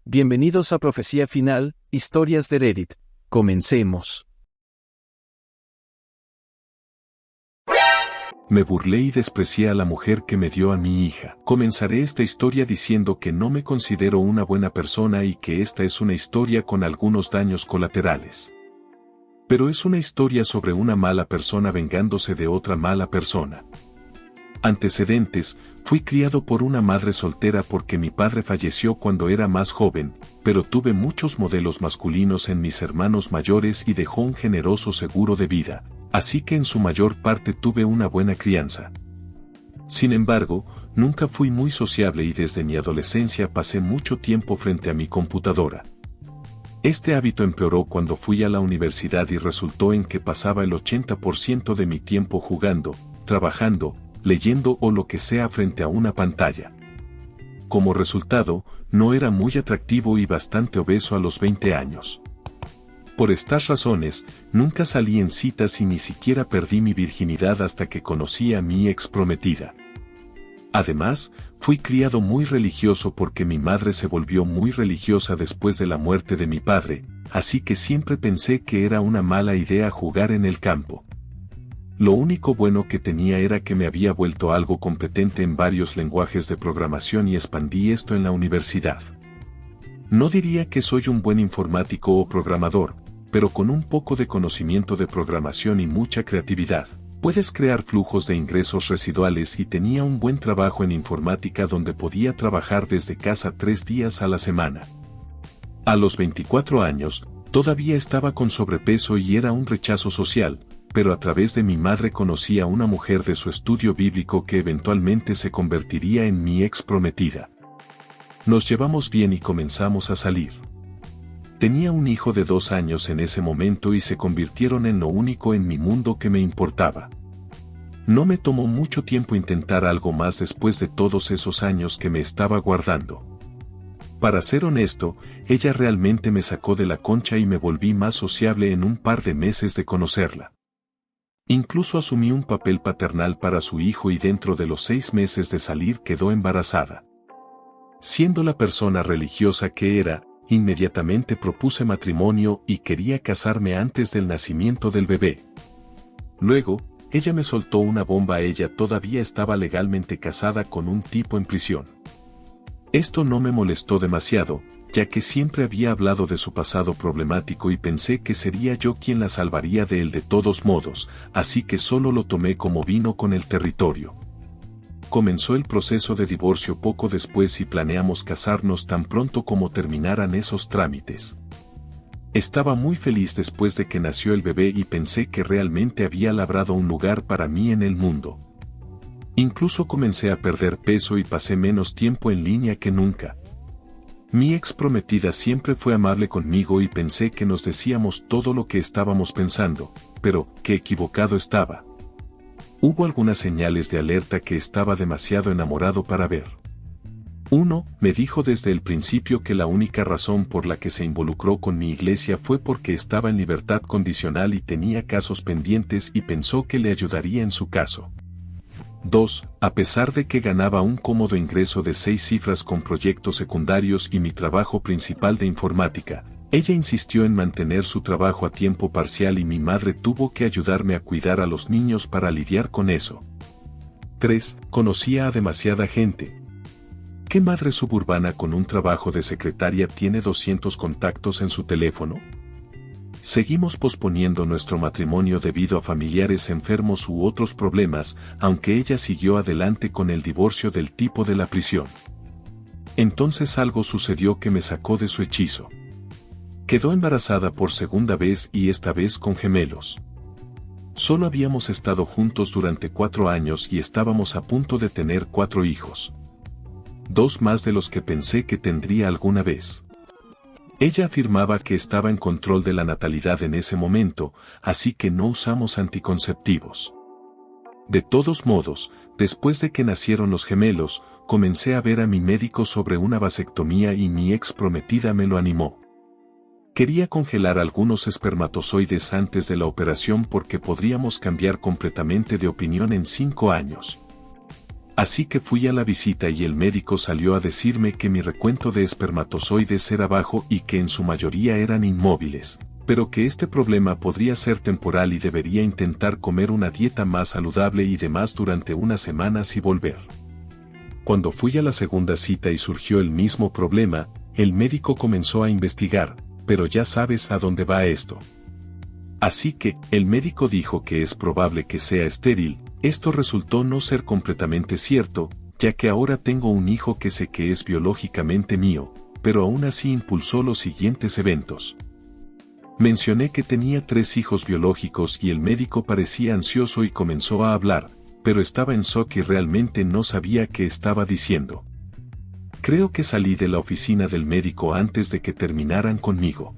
Bienvenidos a Profecía Final, Historias de Reddit. Comencemos. Me burlé y desprecié a la mujer que me dio a mi hija. Comenzaré esta historia diciendo que no me considero una buena persona y que esta es una historia con algunos daños colaterales. Pero es una historia sobre una mala persona vengándose de otra mala persona. Antecedentes: fui criado por una madre soltera porque mi padre falleció cuando era más joven, pero tuve muchos modelos masculinos en mis hermanos mayores y dejó un generoso seguro de vida, así que en su mayor parte tuve una buena crianza. Sin embargo, nunca fui muy sociable y desde mi adolescencia pasé mucho tiempo frente a mi computadora. Este hábito empeoró cuando fui a la universidad y resultó en que pasaba el 80% de mi tiempo jugando, trabajando, leyendo o lo que sea frente a una pantalla. Como resultado, no era muy atractivo y bastante obeso a los 20 años. Por estas razones, nunca salí en citas y ni siquiera perdí mi virginidad hasta que conocí a mi ex prometida. Además, fui criado muy religioso porque mi madre se volvió muy religiosa después de la muerte de mi padre, así que siempre pensé que era una mala idea jugar en el campo. Lo único bueno que tenía era que me había vuelto algo competente en varios lenguajes de programación y expandí esto en la universidad. No diría que soy un buen informático o programador, pero con un poco de conocimiento de programación y mucha creatividad, puedes crear flujos de ingresos residuales y tenía un buen trabajo en informática donde podía trabajar desde casa 3 días a la semana. A los 24 años, todavía estaba con sobrepeso y era un rechazo social, pero a través de mi madre conocí a una mujer de su estudio bíblico que eventualmente se convertiría en mi ex prometida. Nos llevamos bien y comenzamos a salir. Tenía un hijo de 2 años en ese momento y se convirtieron en lo único en mi mundo que me importaba. No me tomó mucho tiempo intentar algo más después de todos esos años que me estaba guardando. Para ser honesto, ella realmente me sacó de la concha y me volví más sociable en un par de meses de conocerla. Incluso asumí un papel paternal para su hijo y dentro de los 6 meses de salir quedó embarazada. Siendo la persona religiosa que era, inmediatamente propuse matrimonio y quería casarme antes del nacimiento del bebé. Luego, ella me soltó una bomba. Ella todavía estaba legalmente casada con un tipo en prisión. Esto no me molestó demasiado, ya que siempre había hablado de su pasado problemático y pensé que sería yo quien la salvaría de él de todos modos, así que solo lo tomé como vino con el territorio. Comenzó el proceso de divorcio poco después y planeamos casarnos tan pronto como terminaran esos trámites. Estaba muy feliz después de que nació el bebé y pensé que realmente había labrado un lugar para mí en el mundo. Incluso comencé a perder peso y pasé menos tiempo en línea que nunca. Mi ex prometida siempre fue amable conmigo y pensé que nos decíamos todo lo que estábamos pensando, pero qué equivocado estaba. Hubo algunas señales de alerta que estaba demasiado enamorado para ver. 1. Me dijo desde el principio que la única razón por la que se involucró con mi iglesia fue porque estaba en libertad condicional y tenía casos pendientes y pensó que le ayudaría en su caso. 2. A pesar de que ganaba un cómodo ingreso de 6 cifras con proyectos secundarios y mi trabajo principal de informática, ella insistió en mantener su trabajo a tiempo parcial y mi madre tuvo que ayudarme a cuidar a los niños para lidiar con eso. 3. Conocía a demasiada gente. ¿Qué madre suburbana con un trabajo de secretaria tiene 200 contactos en su teléfono? Seguimos posponiendo nuestro matrimonio debido a familiares enfermos u otros problemas, aunque ella siguió adelante con el divorcio del tipo de la prisión. Entonces algo sucedió que me sacó de su hechizo. Quedó embarazada por segunda vez y esta vez con gemelos. Solo habíamos estado juntos durante 4 años y estábamos a punto de tener 4 hijos. 2 más de los que pensé que tendría alguna vez. Ella afirmaba que estaba en control de la natalidad en ese momento, así que no usamos anticonceptivos. De todos modos, después de que nacieron los gemelos, comencé a ver a mi médico sobre una vasectomía y mi ex prometida me lo animó. Quería congelar algunos espermatozoides antes de la operación porque podríamos cambiar completamente de opinión en 5 años. Así que fui a la visita y el médico salió a decirme que mi recuento de espermatozoides era bajo y que en su mayoría eran inmóviles, pero que este problema podría ser temporal y debería intentar comer una dieta más saludable y demás durante unas semanas y volver. Cuando fui a la segunda cita y surgió el mismo problema, el médico comenzó a investigar, pero ya sabes a dónde va esto. Así que, el médico dijo que es probable que sea estéril. Esto resultó no ser completamente cierto, ya que ahora tengo un hijo que sé que es biológicamente mío, pero aún así impulsó los siguientes eventos. Mencioné que tenía 3 hijos biológicos y el médico parecía ansioso y comenzó a hablar, pero estaba en shock y realmente no sabía qué estaba diciendo. Creo que salí de la oficina del médico antes de que terminaran conmigo.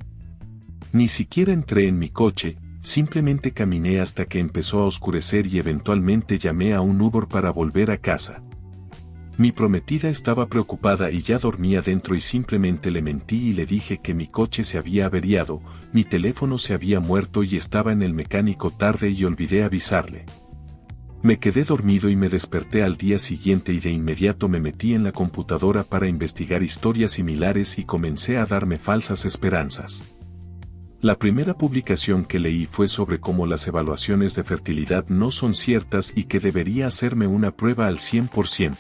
Ni siquiera entré en mi coche, simplemente caminé hasta que empezó a oscurecer y eventualmente llamé a un Uber para volver a casa. Mi prometida estaba preocupada y ya dormía dentro y simplemente le mentí y le dije que mi coche se había averiado, mi teléfono se había muerto y estaba en el mecánico tarde y olvidé avisarle. Me quedé dormido y me desperté al día siguiente y de inmediato me metí en la computadora para investigar historias similares y comencé a darme falsas esperanzas. La primera publicación que leí fue sobre cómo las evaluaciones de fertilidad no son ciertas y que debería hacerme una prueba al 100%.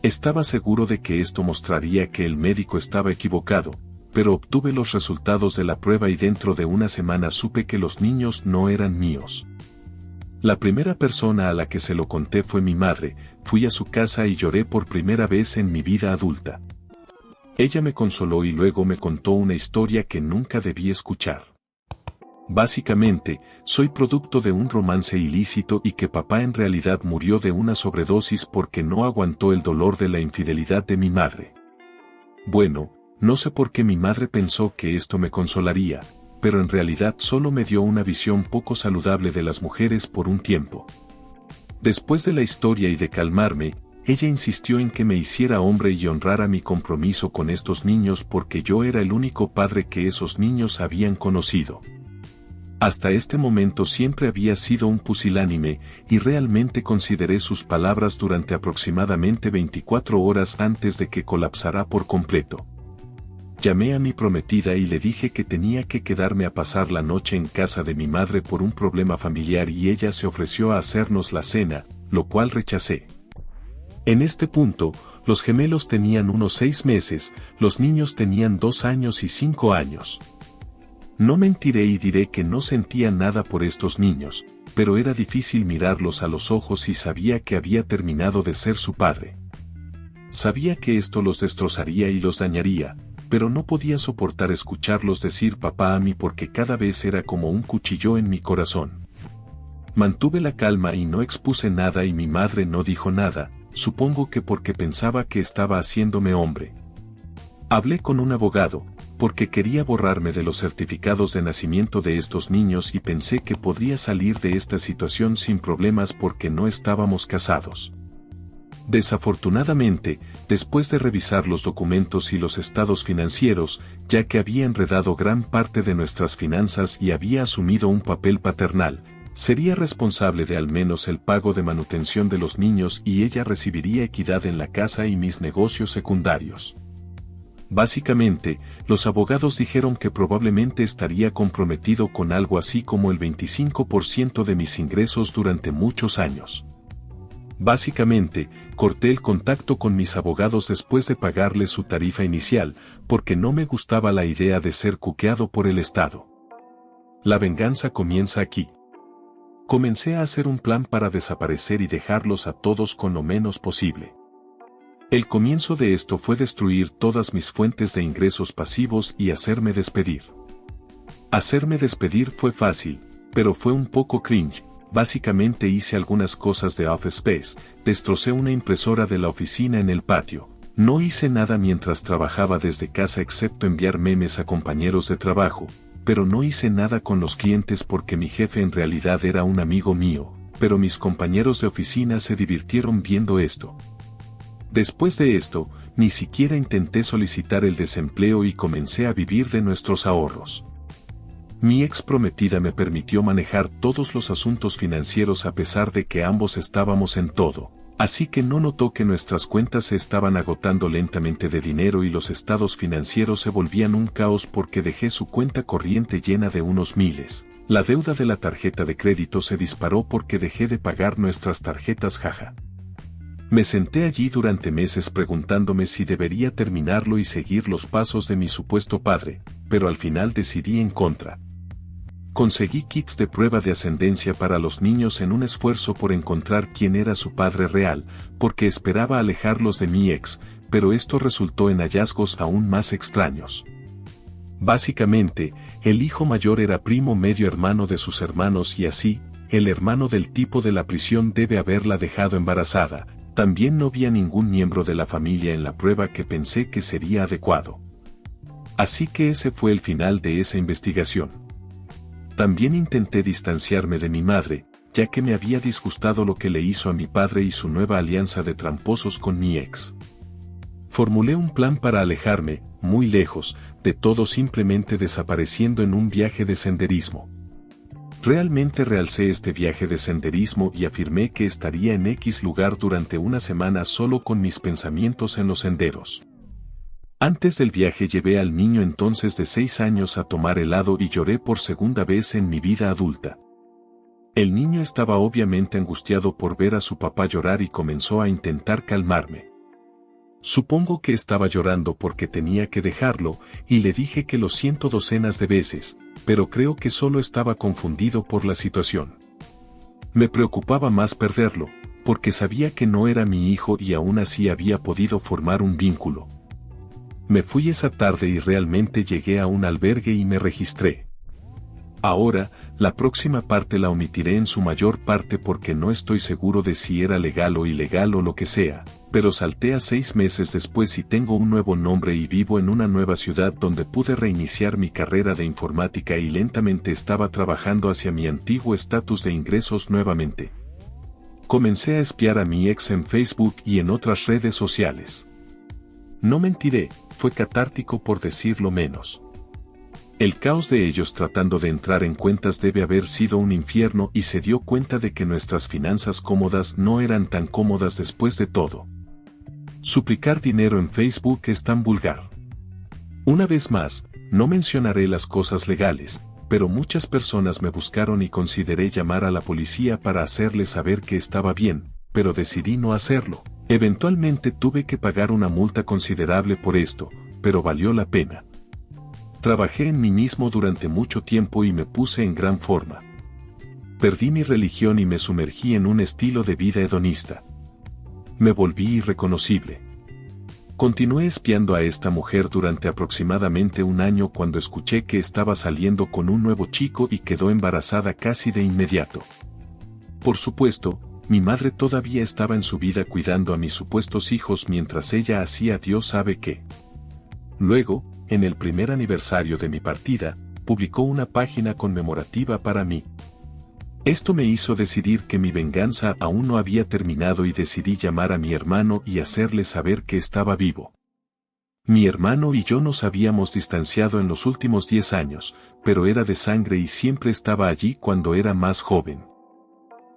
Estaba seguro de que esto mostraría que el médico estaba equivocado, pero obtuve los resultados de la prueba y dentro de una semana supe que los niños no eran míos. La primera persona a la que se lo conté fue mi madre. Fui a su casa y lloré por primera vez en mi vida adulta. Ella me consoló y luego me contó una historia que nunca debí escuchar. Básicamente, soy producto de un romance ilícito y que papá en realidad murió de una sobredosis porque no aguantó el dolor de la infidelidad de mi madre. Bueno, no sé por qué mi madre pensó que esto me consolaría, pero en realidad solo me dio una visión poco saludable de las mujeres por un tiempo. Después de la historia y de calmarme, ella insistió en que me hiciera hombre y honrara mi compromiso con estos niños porque yo era el único padre que esos niños habían conocido. Hasta este momento siempre había sido un pusilánime y realmente consideré sus palabras durante aproximadamente 24 horas antes de que colapsara por completo. Llamé a mi prometida y le dije que tenía que quedarme a pasar la noche en casa de mi madre por un problema familiar y ella se ofreció a hacernos la cena, lo cual rechacé. En este punto, los gemelos tenían unos 6 meses, los niños tenían 2 años y 5 años. No mentiré y diré que no sentía nada por estos niños, pero era difícil mirarlos a los ojos y sabía que había terminado de ser su padre. Sabía que esto los destrozaría y los dañaría, pero no podía soportar escucharlos decir papá a mí porque cada vez era como un cuchillo en mi corazón. Mantuve la calma y no expuse nada y mi madre no dijo nada. Supongo que porque pensaba que estaba haciéndome hombre. Hablé con un abogado, porque quería borrarme de los certificados de nacimiento de estos niños y pensé que podría salir de esta situación sin problemas porque no estábamos casados. Desafortunadamente, después de revisar los documentos y los estados financieros, ya que había enredado gran parte de nuestras finanzas y había asumido un papel paternal, sería responsable de al menos el pago de manutención de los niños y ella recibiría equidad en la casa y mis negocios secundarios. Básicamente, los abogados dijeron que probablemente estaría comprometido con algo así como el 25% de mis ingresos durante muchos años. Básicamente, corté el contacto con mis abogados después de pagarles su tarifa inicial, porque no me gustaba la idea de ser cuqueado por el Estado. La venganza comienza aquí. Comencé a hacer un plan para desaparecer y dejarlos a todos con lo menos posible. El comienzo de esto fue destruir todas mis fuentes de ingresos pasivos y hacerme despedir. Hacerme despedir fue fácil, pero fue un poco cringe. Básicamente hice algunas cosas de Office Space, destrocé una impresora de la oficina en el patio. No hice nada mientras trabajaba desde casa excepto enviar memes a compañeros de trabajo, pero no hice nada con los clientes porque mi jefe en realidad era un amigo mío, pero mis compañeros de oficina se divirtieron viendo esto. Después de esto, ni siquiera intenté solicitar el desempleo y comencé a vivir de nuestros ahorros. Mi ex prometida me permitió manejar todos los asuntos financieros a pesar de que ambos estábamos en todo. Así que no notó que nuestras cuentas se estaban agotando lentamente de dinero y los estados financieros se volvían un caos porque dejé su cuenta corriente llena de unos miles. La deuda de la tarjeta de crédito se disparó porque dejé de pagar nuestras tarjetas, jaja. Me senté allí durante meses preguntándome si debería terminarlo y seguir los pasos de mi supuesto padre, pero al final decidí en contra. Conseguí kits de prueba de ascendencia para los niños en un esfuerzo por encontrar quién era su padre real, porque esperaba alejarlos de mi ex, pero esto resultó en hallazgos aún más extraños. Básicamente, el hijo mayor era primo medio hermano de sus hermanos y así, el hermano del tipo de la prisión debe haberla dejado embarazada. También no había ningún miembro de la familia en la prueba que pensé que sería adecuado. Así que ese fue el final de esa investigación. También intenté distanciarme de mi madre, ya que me había disgustado lo que le hizo a mi padre y su nueva alianza de tramposos con mi ex. Formulé un plan para alejarme, muy lejos, de todo simplemente desapareciendo en un viaje de senderismo. Realmente realcé este viaje de senderismo y afirmé que estaría en X lugar durante una semana solo con mis pensamientos en los senderos. Antes del viaje llevé al niño entonces de 6 años a tomar helado y lloré por segunda vez en mi vida adulta. El niño estaba obviamente angustiado por ver a su papá llorar y comenzó a intentar calmarme. Supongo que estaba llorando porque tenía que dejarlo, y le dije que lo siento docenas de veces, pero creo que solo estaba confundido por la situación. Me preocupaba más perderlo, porque sabía que no era mi hijo y aún así había podido formar un vínculo. Me fui esa tarde y realmente llegué a un albergue y me registré. Ahora, la próxima parte la omitiré en su mayor parte porque no estoy seguro de si era legal o ilegal o lo que sea, pero salté a 6 meses después y tengo un nuevo nombre y vivo en una nueva ciudad donde pude reiniciar mi carrera de informática y lentamente estaba trabajando hacia mi antiguo estatus de ingresos nuevamente. Comencé a espiar a mi ex en Facebook y en otras redes sociales. No mentiré, fue catártico por decirlo menos. El caos de ellos tratando de entrar en cuentas debe haber sido un infierno y se dio cuenta de que nuestras finanzas cómodas no eran tan cómodas después de todo. Suplicar dinero en Facebook es tan vulgar. Una vez más, no mencionaré las cosas legales, pero muchas personas me buscaron y consideré llamar a la policía para hacerles saber que estaba bien, pero decidí no hacerlo. Eventualmente tuve que pagar una multa considerable por esto, pero valió la pena. Trabajé en mí mismo durante mucho tiempo y me puse en gran forma. Perdí mi religión y me sumergí en un estilo de vida hedonista. Me volví irreconocible. Continué espiando a esta mujer durante aproximadamente un año cuando escuché que estaba saliendo con un nuevo chico y quedó embarazada casi de inmediato. Por supuesto, mi madre todavía estaba en su vida cuidando a mis supuestos hijos mientras ella hacía Dios sabe qué. Luego, en el primer aniversario de mi partida, publicó una página conmemorativa para mí. Esto me hizo decidir que mi venganza aún no había terminado y decidí llamar a mi hermano y hacerle saber que estaba vivo. Mi hermano y yo nos habíamos distanciado en los últimos 10 años, pero era de sangre y siempre estaba allí cuando era más joven.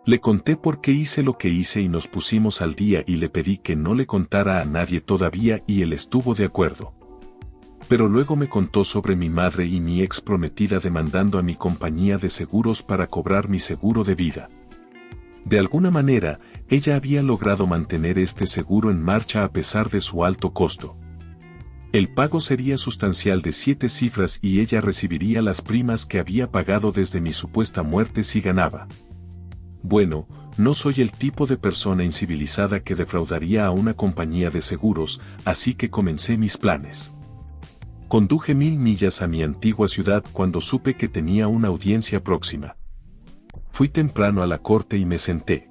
Le conté por qué hice lo que hice y nos pusimos al día y le pedí que no le contara a nadie todavía y él estuvo de acuerdo. Pero luego me contó sobre mi madre y mi ex prometida demandando a mi compañía de seguros para cobrar mi seguro de vida. De alguna manera, ella había logrado mantener este seguro en marcha a pesar de su alto costo. El pago sería sustancial de 7 cifras y ella recibiría las primas que había pagado desde mi supuesta muerte si ganaba. Bueno, no soy el tipo de persona incivilizada que defraudaría a una compañía de seguros, así que comencé mis planes. Conduje 1000 millas a mi antigua ciudad cuando supe que tenía una audiencia próxima. Fui temprano a la corte y me senté.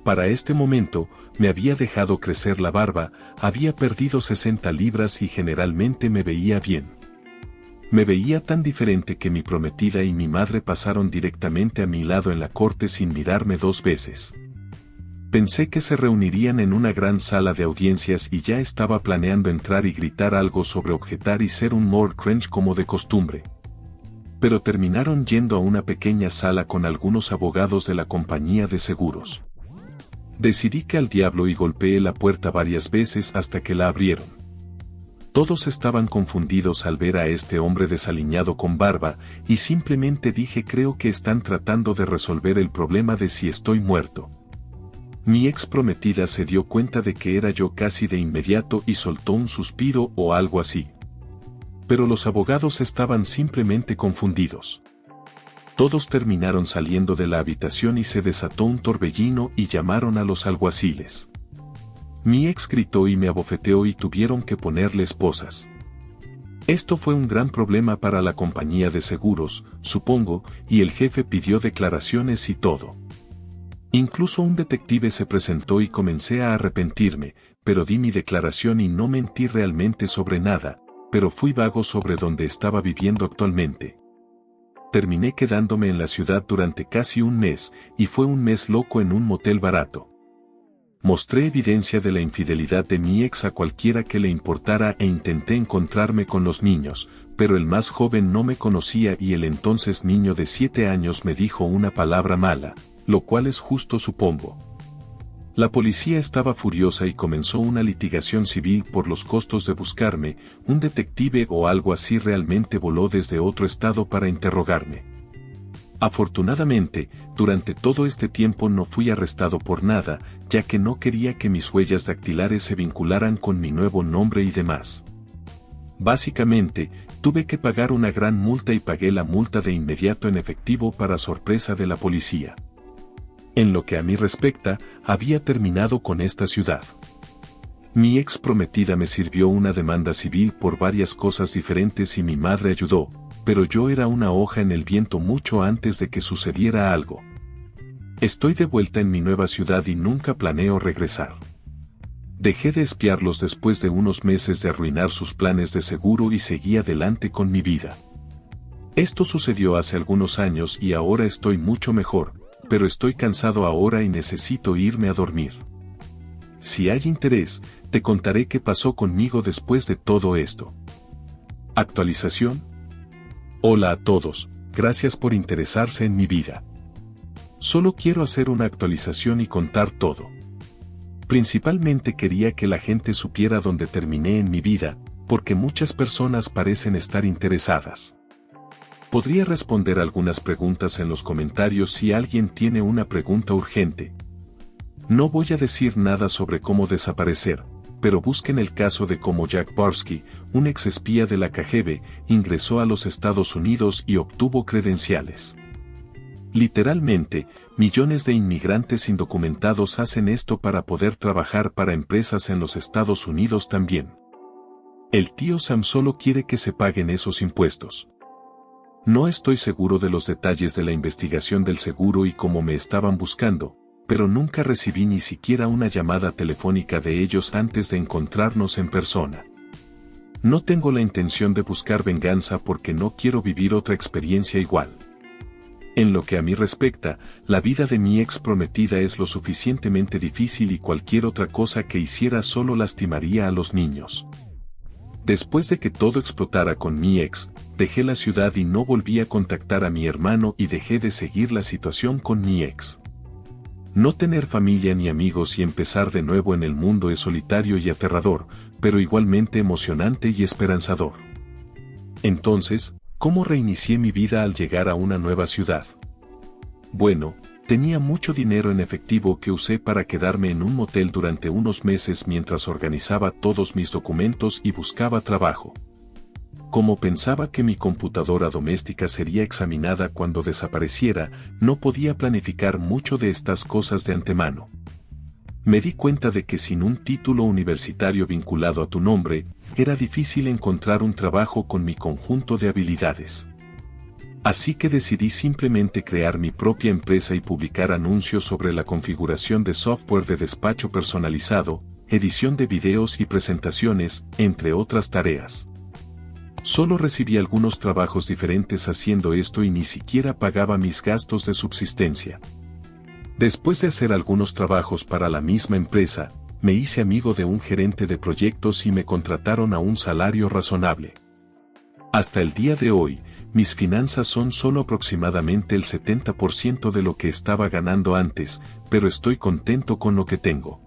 Para este momento, me había dejado crecer la barba, había perdido 60 libras y generalmente me veía bien. Me veía tan diferente que mi prometida y mi madre pasaron directamente a mi lado en la corte sin mirarme 2 veces. Pensé que se reunirían en una gran sala de audiencias y ya estaba planeando entrar y gritar algo sobre objetar y ser un more cringe como de costumbre. Pero terminaron yendo a una pequeña sala con algunos abogados de la compañía de seguros. Decidí que al diablo y golpeé la puerta varias veces hasta que la abrieron. Todos estaban confundidos al ver a este hombre desaliñado con barba, y simplemente dije creo que están tratando de resolver el problema de si estoy muerto. Mi ex prometida se dio cuenta de que era yo casi de inmediato y soltó un suspiro o algo así. Pero los abogados estaban simplemente confundidos. Todos terminaron saliendo de la habitación y se desató un torbellino y llamaron a los alguaciles. Mi ex gritó y me abofeteó y tuvieron que ponerle esposas. Esto fue un gran problema para la compañía de seguros, supongo, y el jefe pidió declaraciones y todo. Incluso un detective se presentó y comencé a arrepentirme, pero di mi declaración y no mentí realmente sobre nada, pero fui vago sobre dónde estaba viviendo actualmente. Terminé quedándome en la ciudad durante casi un mes, y fue un mes loco en un motel barato. Mostré evidencia de la infidelidad de mi ex a cualquiera que le importara e intenté encontrarme con los niños, pero el más joven no me conocía y el entonces niño de 7 años me dijo una palabra mala, lo cual es justo supongo. La policía estaba furiosa y comenzó una litigación civil por los costos de buscarme, un detective o algo así realmente voló desde otro estado para interrogarme. Afortunadamente, durante todo este tiempo no fui arrestado por nada, ya que no quería que mis huellas dactilares se vincularan con mi nuevo nombre y demás. Básicamente, tuve que pagar una gran multa y pagué la multa de inmediato en efectivo para sorpresa de la policía. En lo que a mí respecta, había terminado con esta ciudad. Mi ex prometida me sirvió una demanda civil por varias cosas diferentes y mi madre ayudó, pero yo era una hoja en el viento mucho antes de que sucediera algo. Estoy de vuelta en mi nueva ciudad y nunca planeo regresar. Dejé de espiarlos después de unos meses de arruinar sus planes de seguro y seguí adelante con mi vida. Esto sucedió hace algunos años y ahora estoy mucho mejor, pero estoy cansado ahora y necesito irme a dormir. Si hay interés, te contaré qué pasó conmigo después de todo esto. Actualización. Hola a todos, gracias por interesarse en mi vida. Solo quiero hacer una actualización y contar todo. Principalmente quería que la gente supiera dónde terminé en mi vida, porque muchas personas parecen estar interesadas. Podría responder algunas preguntas en los comentarios si alguien tiene una pregunta urgente. No voy a decir nada sobre cómo desaparecer, pero busquen el caso de cómo Jack Barsky, un ex espía de la KGB, ingresó a los Estados Unidos y obtuvo credenciales. Literalmente, millones de inmigrantes indocumentados hacen esto para poder trabajar para empresas en los Estados Unidos también. El tío Sam solo quiere que se paguen esos impuestos. No estoy seguro de los detalles de la investigación del seguro y cómo me estaban buscando, pero nunca recibí ni siquiera una llamada telefónica de ellos antes de encontrarnos en persona. No tengo la intención de buscar venganza porque no quiero vivir otra experiencia igual. En lo que a mí respecta, la vida de mi ex prometida es lo suficientemente difícil y cualquier otra cosa que hiciera solo lastimaría a los niños. Después de que todo explotara con mi ex, dejé la ciudad y no volví a contactar a mi hermano y dejé de seguir la situación con mi ex. No tener familia ni amigos y empezar de nuevo en el mundo es solitario y aterrador, pero igualmente emocionante y esperanzador. Entonces, ¿cómo reinicié mi vida al llegar a una nueva ciudad? Bueno, tenía mucho dinero en efectivo que usé para quedarme en un motel durante unos meses mientras organizaba todos mis documentos y buscaba trabajo. Como pensaba que mi computadora doméstica sería examinada cuando desapareciera, no podía planificar mucho de estas cosas de antemano. Me di cuenta de que sin un título universitario vinculado a tu nombre, era difícil encontrar un trabajo con mi conjunto de habilidades. Así que decidí simplemente crear mi propia empresa y publicar anuncios sobre la configuración de software de despacho personalizado, edición de videos y presentaciones, entre otras tareas. Solo recibí algunos trabajos diferentes haciendo esto y ni siquiera pagaba mis gastos de subsistencia. Después de hacer algunos trabajos para la misma empresa, me hice amigo de un gerente de proyectos y me contrataron a un salario razonable. Hasta el día de hoy, mis finanzas son solo aproximadamente el 70% de lo que estaba ganando antes, pero estoy contento con lo que tengo.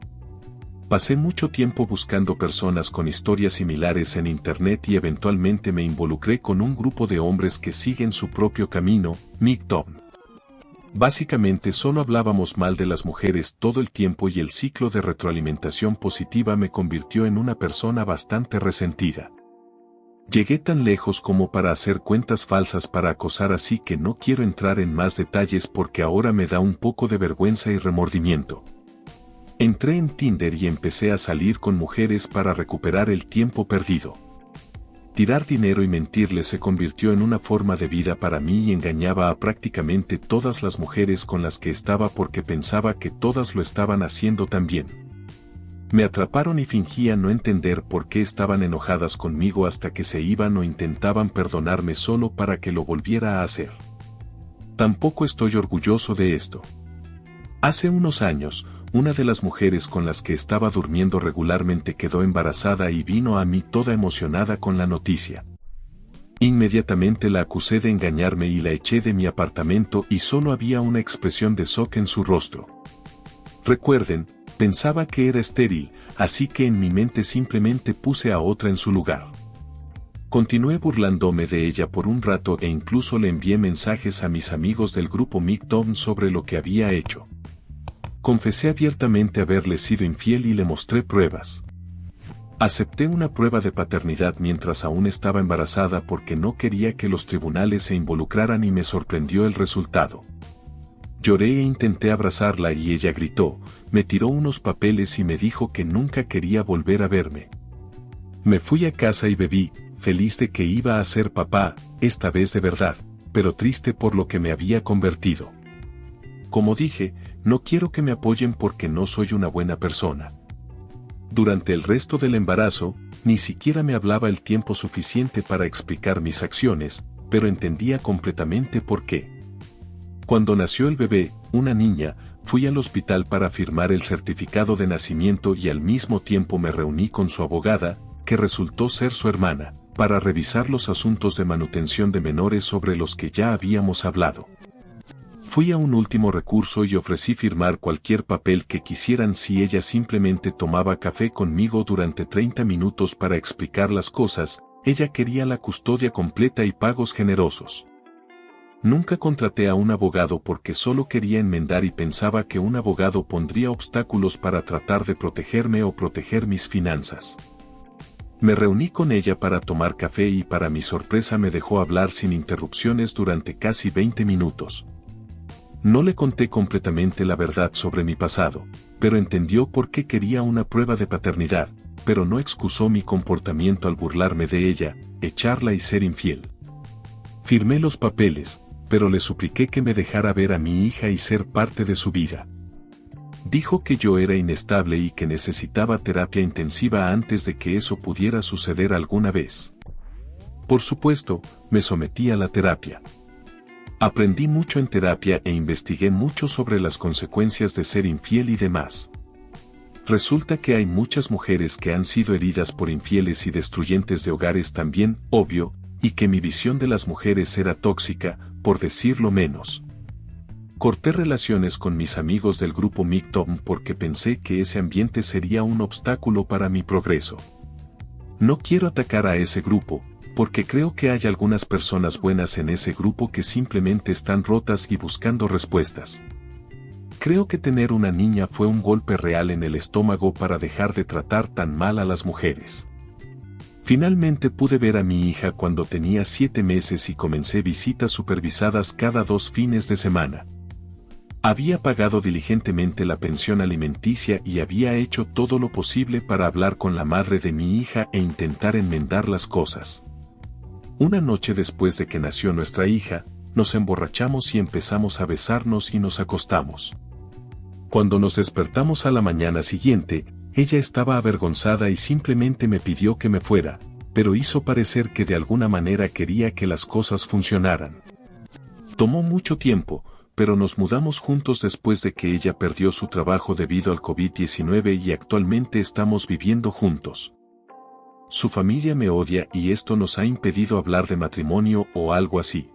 Pasé mucho tiempo buscando personas con historias similares en internet y eventualmente me involucré con un grupo de hombres que siguen su propio camino, MGTOW. Básicamente solo hablábamos mal de las mujeres todo el tiempo y el ciclo de retroalimentación positiva me convirtió en una persona bastante resentida. Llegué tan lejos como para hacer cuentas falsas para acosar, así que no quiero entrar en más detalles porque ahora me da un poco de vergüenza y remordimiento. Entré en Tinder y empecé a salir con mujeres para recuperar el tiempo perdido. Tirar dinero y mentirles se convirtió en una forma de vida para mí y engañaba a prácticamente todas las mujeres con las que estaba porque pensaba que todas lo estaban haciendo también. Me atraparon y fingía no entender por qué estaban enojadas conmigo hasta que se iban o intentaban perdonarme solo para que lo volviera a hacer. Tampoco estoy orgulloso de esto. Hace unos años, una de las mujeres con las que estaba durmiendo regularmente quedó embarazada y vino a mí toda emocionada con la noticia. Inmediatamente la acusé de engañarme y la eché de mi apartamento y solo había una expresión de shock en su rostro. Recuerden, pensaba que era estéril, así que en mi mente simplemente puse a otra en su lugar. Continué burlándome de ella por un rato e incluso le envié mensajes a mis amigos del grupo MGTOW sobre lo que había hecho. Confesé abiertamente haberle sido infiel y le mostré pruebas. Acepté una prueba de paternidad mientras aún estaba embarazada porque no quería que los tribunales se involucraran y me sorprendió el resultado. Lloré e intenté abrazarla y ella gritó, me tiró unos papeles y me dijo que nunca quería volver a verme. Me fui a casa y bebí, feliz de que iba a ser papá, esta vez de verdad, pero triste por lo que me había convertido. Como dije, no quiero que me apoyen porque no soy una buena persona. Durante el resto del embarazo, ni siquiera me hablaba el tiempo suficiente para explicar mis acciones, pero entendía completamente por qué. Cuando nació el bebé, una niña, fui al hospital para firmar el certificado de nacimiento y al mismo tiempo me reuní con su abogada, que resultó ser su hermana, para revisar los asuntos de manutención de menores sobre los que ya habíamos hablado. Fui a un último recurso y ofrecí firmar cualquier papel que quisieran si ella simplemente tomaba café conmigo durante 30 minutos para explicar las cosas. Ella quería la custodia completa y pagos generosos. Nunca contraté a un abogado porque solo quería enmendar y pensaba que un abogado pondría obstáculos para tratar de protegerme o proteger mis finanzas. Me reuní con ella para tomar café y para mi sorpresa me dejó hablar sin interrupciones durante casi 20 minutos. No le conté completamente la verdad sobre mi pasado, pero entendió por qué quería una prueba de paternidad, pero no excusó mi comportamiento al burlarme de ella, echarla y ser infiel. Firmé los papeles, pero le supliqué que me dejara ver a mi hija y ser parte de su vida. Dijo que yo era inestable y que necesitaba terapia intensiva antes de que eso pudiera suceder alguna vez. Por supuesto, me sometí a la terapia. Aprendí mucho en terapia e investigué mucho sobre las consecuencias de ser infiel y demás. Resulta que hay muchas mujeres que han sido heridas por infieles y destruyentes de hogares también, obvio, y que mi visión de las mujeres era tóxica, por decirlo menos. Corté relaciones con mis amigos del grupo MGTOW porque pensé que ese ambiente sería un obstáculo para mi progreso. No quiero atacar a ese grupo, porque creo que hay algunas personas buenas en ese grupo que simplemente están rotas y buscando respuestas. Creo que tener una niña fue un golpe real en el estómago para dejar de tratar tan mal a las mujeres. Finalmente pude ver a mi hija cuando tenía 7 meses y comencé visitas supervisadas cada 2 fines de semana. Había pagado diligentemente la pensión alimenticia y había hecho todo lo posible para hablar con la madre de mi hija e intentar enmendar las cosas. Una noche después de que nació nuestra hija, nos emborrachamos y empezamos a besarnos y nos acostamos. Cuando nos despertamos a la mañana siguiente, ella estaba avergonzada y simplemente me pidió que me fuera, pero hizo parecer que de alguna manera quería que las cosas funcionaran. Tomó mucho tiempo, pero nos mudamos juntos después de que ella perdió su trabajo debido al COVID-19 y actualmente estamos viviendo juntos. Su familia me odia y esto nos ha impedido hablar de matrimonio o algo así.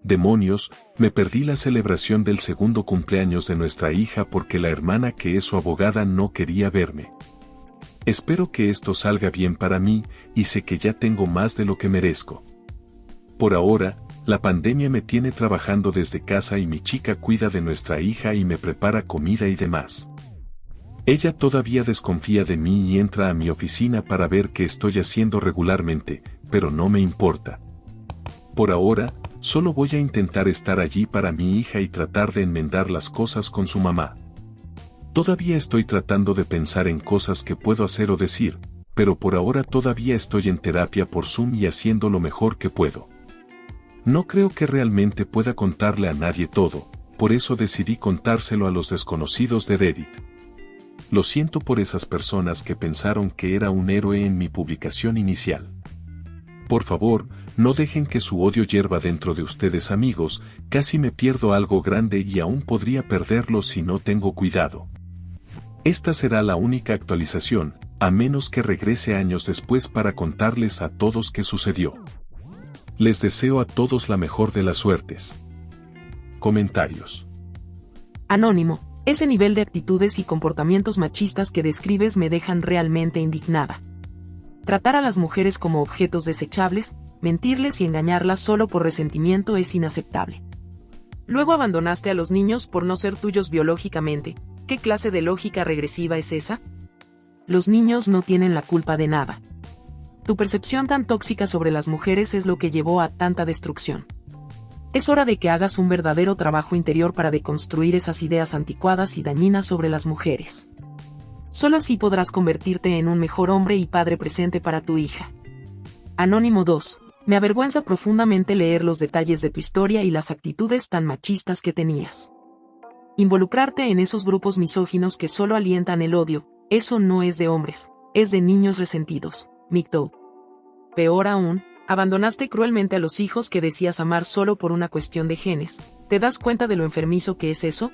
Demonios, me perdí la celebración del segundo cumpleaños de nuestra hija porque la hermana que es su abogada no quería verme. Espero que esto salga bien para mí y sé que ya tengo más de lo que merezco. Por ahora, la pandemia me tiene trabajando desde casa y mi chica cuida de nuestra hija y me prepara comida y demás. Ella todavía desconfía de mí y entra a mi oficina para ver qué estoy haciendo regularmente, pero no me importa. Por ahora, solo voy a intentar estar allí para mi hija y tratar de enmendar las cosas con su mamá. Todavía estoy tratando de pensar en cosas que puedo hacer o decir, pero por ahora todavía estoy en terapia por Zoom y haciendo lo mejor que puedo. No creo que realmente pueda contarle a nadie todo, por eso decidí contárselo a los desconocidos de Reddit. Lo siento por esas personas que pensaron que era un héroe en mi publicación inicial. Por favor, no dejen que su odio hierva dentro de ustedes, amigos, casi me pierdo algo grande y aún podría perderlo si no tengo cuidado. Esta será la única actualización, a menos que regrese años después para contarles a todos qué sucedió. Les deseo a todos la mejor de las suertes. Comentarios. Anónimo, ese nivel de actitudes y comportamientos machistas que describes me dejan realmente indignada. Tratar a las mujeres como objetos desechables, mentirles y engañarlas solo por resentimiento es inaceptable. Luego abandonaste a los niños por no ser tuyos biológicamente. ¿Qué clase de lógica regresiva es esa? Los niños no tienen la culpa de nada. Tu percepción tan tóxica sobre las mujeres es lo que llevó a tanta destrucción. Es hora de que hagas un verdadero trabajo interior para deconstruir esas ideas anticuadas y dañinas sobre las mujeres. Solo así podrás convertirte en un mejor hombre y padre presente para tu hija. Anónimo 2. Me avergüenza profundamente leer los detalles de tu historia y las actitudes tan machistas que tenías. Involucrarte en esos grupos misóginos que solo alientan el odio, eso no es de hombres, es de niños resentidos. MGTOW. Peor aún, abandonaste cruelmente a los hijos que decías amar solo por una cuestión de genes. ¿Te das cuenta de lo enfermizo que es eso?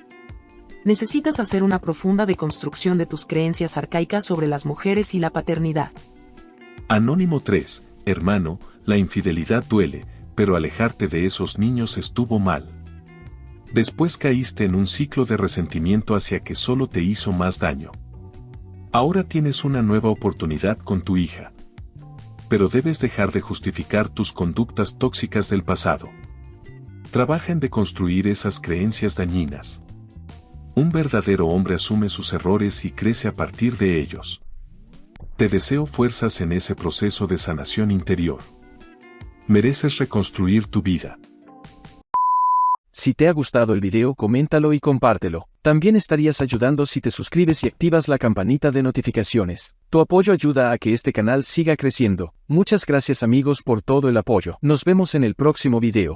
Necesitas hacer una profunda deconstrucción de tus creencias arcaicas sobre las mujeres y la paternidad. Anónimo 3. Hermano, la infidelidad duele, pero alejarte de esos niños estuvo mal. Después caíste en un ciclo de resentimiento hacia que solo te hizo más daño. Ahora tienes una nueva oportunidad con tu hija. Pero debes dejar de justificar tus conductas tóxicas del pasado. Trabaja en deconstruir esas creencias dañinas. Un verdadero hombre asume sus errores y crece a partir de ellos. Te deseo fuerzas en ese proceso de sanación interior. Mereces reconstruir tu vida. Si te ha gustado el video, coméntalo y compártelo. También estarías ayudando si te suscribes y activas la campanita de notificaciones. Tu apoyo ayuda a que este canal siga creciendo. Muchas gracias amigos por todo el apoyo. Nos vemos en el próximo video.